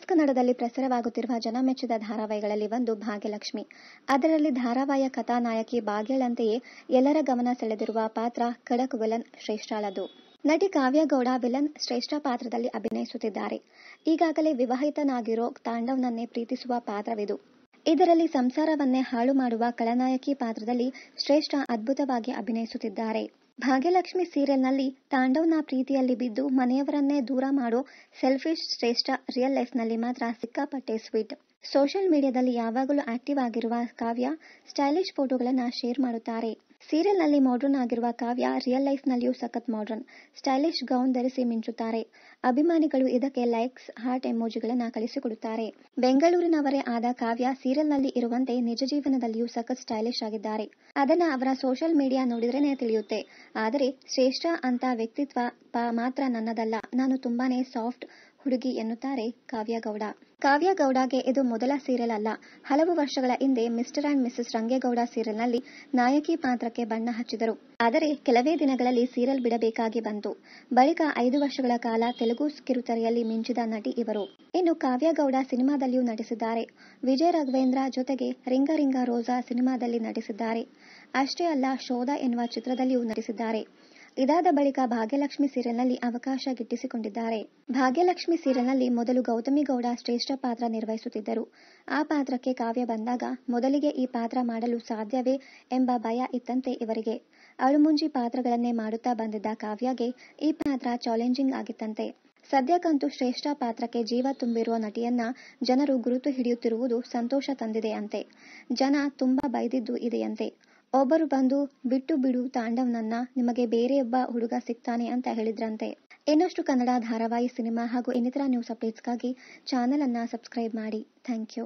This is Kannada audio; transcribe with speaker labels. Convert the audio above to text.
Speaker 1: ಕನ್ನಡದಲ್ಲಿ ಪ್ರಸಾರವಾಗುತ್ತಿರುವ ಜನಮೆಚ್ಚಿದ ಧಾರಾವಾಹಿಗಳಲ್ಲಿ ಒಂದು ಭಾಗ್ಯಲಕ್ಷ್ಮಿ. ಅದರಲ್ಲಿ ಧಾರಾವಾಹಿಯ ಕಥಾನಾಯಕಿ ಭಾಗ್ಯಳಂತೆಯೇ ಎಲ್ಲರ ಗಮನ ಸೆಳೆದಿರುವ ಪಾತ್ರ ಖಡಕ್ ವಿಲನ್ ಶ್ರೇಷ್ಠಳದು. ನಟಿ ಕಾವ್ಯ ಗೌಡ ವಿಲನ್ ಶ್ರೇಷ್ಠ ಪಾತ್ರದಲ್ಲಿ ಅಭಿನಯಿಸುತ್ತಿದ್ದಾರೆ. ಈಗಾಗಲೇ ವಿವಾಹಿತನಾಗಿರೋ ತಾಂಡವ್ನನ್ನೇ ಪ್ರೀತಿಸುವ ಪಾತ್ರವಿದು. ಇದರಲ್ಲಿ ಸಂಸಾರವನ್ನೇ ಹಾಳು ಮಾಡುವ ಖಳನಾಯಕಿ ಪಾತ್ರದಲ್ಲಿ ಶ್ರೇಷ್ಠ ಅದ್ಭುತವಾಗಿ ಅಭಿನಯಿಸುತ್ತಿದ್ದಾರೆ. ಭಾಗ್ಯಲಕ್ಷ್ಮಿ ಸೀರಿಯಲ್ನಲ್ಲಿ ತಾಂಡವ್ನ ಪ್ರೀತಿಯಲ್ಲಿ ಬಿದ್ದು ಮನೆಯವರನ್ನೇ ದೂರ ಮಾಡೋ ಸೆಲ್ಫಿಶ್ ಶ್ರೇಷ್ಠ ರಿಯಲ್ ಲೈಫ್ನಲ್ಲಿ ಮಾತ್ರ ಸಿಕ್ಕಾಪಟ್ಟೆ ಸ್ವೀಟ್. ಸೋಷಿಯಲ್ ಮೀಡಿಯಾದಲ್ಲಿ ಯಾವಾಗಲೂ ಆಕ್ಟಿವ್ ಆಗಿರುವ ಕಾವ್ಯ ಸ್ಟೈಲಿಶ್ ಫೋಟೋಗಳನ್ನು ಶೇರ್ ಮಾಡುತ್ತಾರೆ. ಸೀರಿಯಲ್ನಲ್ಲಿ ಮಾಡ್ರನ್ ಆಗಿರುವ ಕಾವ್ಯ ರಿಯಲ್ ಲೈಫ್ನಲ್ಲಿಯೂ ಸಖತ್ ಮಾಡ್ರನ್, ಸ್ಟೈಲಿಶ್ ಗೌನ್ ಧರಿಸಿ ಮಿಂಚುತ್ತಾರೆ. ಅಭಿಮಾನಿಗಳು ಇದಕ್ಕೆ ಲೈಕ್ಸ್, ಹಾರ್ಟ್ ಎಮೋಜಿಗಳನ್ನು ಕಳಿಸಿಕೊಡುತ್ತಾರೆ. ಬೆಂಗಳೂರಿನವರೇ ಆದ ಕಾವ್ಯ ಸೀರಿಯಲ್ನಲ್ಲಿ ಇರುವಂತೆ ನಿಜ ಜೀವನದಲ್ಲಿಯೂ ಸಖತ್ ಸ್ಟೈಲಿಶ್ ಆಗಿದ್ದಾರೆ. ಅದನ್ನ ಅವರ ಸೋಷಿಯಲ್ ಮೀಡಿಯಾ ನೋಡಿದ್ರೇನೆ ತಿಳಿಯುತ್ತೆ. ಆದರೆ ಶ್ರೇಷ್ಠ ಅಂತ ವ್ಯಕ್ತಿತ್ವ ಮಾತ್ರ ನನ್ನದಲ್ಲ, ನಾನು ತುಂಬಾನೇ ಸಾಫ್ಟ್ ಹುಡುಗಿ ಎನ್ನುತ್ತಾರೆ ಕಾವ್ಯ ಗೌಡ. ಕಾವ್ಯ ಗೌಡಗೆ ಇದು ಮೊದಲ ಸೀರಿಯಲ್ ಅಲ್ಲ. ಹಲವು ವರ್ಷಗಳ ಹಿಂದೆ ಮಿಸ್ಟರ್ ಅಂಡ್ ಮಿಸಸ್ ರಂಗೇಗೌಡ ಸೀರಿಯಲ್ನಲ್ಲಿ ನಾಯಕಿ ಪಾತ್ರಕ್ಕೆ ಬಣ್ಣ ಹಚ್ಚಿದರು. ಆದರೆ ಕೆಲವೇ ದಿನಗಳಲ್ಲಿ ಸೀರಿಯಲ್ ಬಿಡಬೇಕಾಗಿ ಬಂತು. ಬಳಿಕ 5 ವರ್ಷಗಳ ಕಾಲ ತೆಲುಗು ಕಿರುತೆರೆಯಲ್ಲಿ ಮಿಂಚಿದ ನಟಿ ಇವರು. ಇನ್ನು ಕಾವ್ಯ ಗೌಡ ಸಿನಿಮಾದಲ್ಲಿಯೂ ನಟಿಸಿದ್ದಾರೆ. ವಿಜಯ್ ರಾಘವೇಂದ್ರ ಜೊತೆಗೆ ರಿಂಗ ರಿಂಗ ರೋಸಾ ಸಿನಿಮಾದಲ್ಲಿ ನಟಿಸಿದ್ದಾರೆ. ಅಷ್ಟೇ ಅಲ್ಲ, ಶೋಧ ಎನ್ನುವ ಚಿತ್ರದಲ್ಲಿಯೂ ನಟಿಸಿದ್ದಾರೆ. ಇದಾದ ಬಳಿಕ ಭಾಗ್ಯಲಕ್ಷ್ಮಿ ಸೀರಿಯಲ್ನಲ್ಲಿ ಅವಕಾಶ ಗಿಟ್ಟಿಸಿಕೊಂಡಿದ್ದಾರೆ. ಭಾಗ್ಯಲಕ್ಷ್ಮಿ ಸೀರಿಯಲ್ನಲ್ಲಿ ಮೊದಲು ಗೌತಮಿ ಗೌಡ ಶ್ರೇಷ್ಠ ಪಾತ್ರ ನಿರ್ವಹಿಸುತ್ತಿದ್ದರು. ಆ ಪಾತ್ರಕ್ಕೆ ಕಾವ್ಯ ಬಂದಾಗ ಮೊದಲಿಗೆ ಈ ಪಾತ್ರ ಮಾಡಲು ಸಾಧ್ಯವೇ ಎಂಬ ಭಯ ಇತ್ತಂತೆ ಇವರಿಗೆ. ಅಳುಮುಂಜಿ ಪಾತ್ರಗಳನ್ನೇ ಮಾಡುತ್ತಾ ಬಂದಿದ್ದ ಕಾವ್ಯಗೆ ಈ ಪಾತ್ರ ಚಾಲೆಂಜಿಂಗ್ ಆಗಿತ್ತಂತೆ. ಸದ್ಯಕ್ಕಂತೂ ಶ್ರೇಷ್ಠ ಪಾತ್ರಕ್ಕೆ ಜೀವ ತುಂಬಿರುವ ನಟಿಯನ್ನ ಜನರು ಗುರುತು ಹಿಡಿಯುತ್ತಿರುವುದು ಸಂತೋಷ ತಂದಿದೆ ಅಂತೆ. ಜನ ತುಂಬಾ ಬೈದಿದ್ದು ಇದೆಯಂತೆ. ಒಬ್ಬರು ಬಂದು ಬಿಟ್ಟು ಬಿಡು ತಾಂಡವ್ನನ್ನ, ನಿಮಗೆ ಬೇರೆಯೊಬ್ಬ ಹುಡುಗ ಸಿಗ್ತಾನೆ ಅಂತ ಹೇಳಿದ್ರಂತೆ. ಇನ್ನಷ್ಟು ಕನ್ನಡ ಧಾರಾವಾಹಿ, ಸಿನಿಮಾ ಹಾಗೂ ಇನ್ನಿತರ ನ್ಯೂಸ್ ಅಪ್ಡೇಟ್ಸ್ಗಾಗಿ ಚಾನೆಲ್ ಅನ್ನ ಸಬ್ಸ್ಕ್ರೈಬ್ ಮಾಡಿ. Thank you.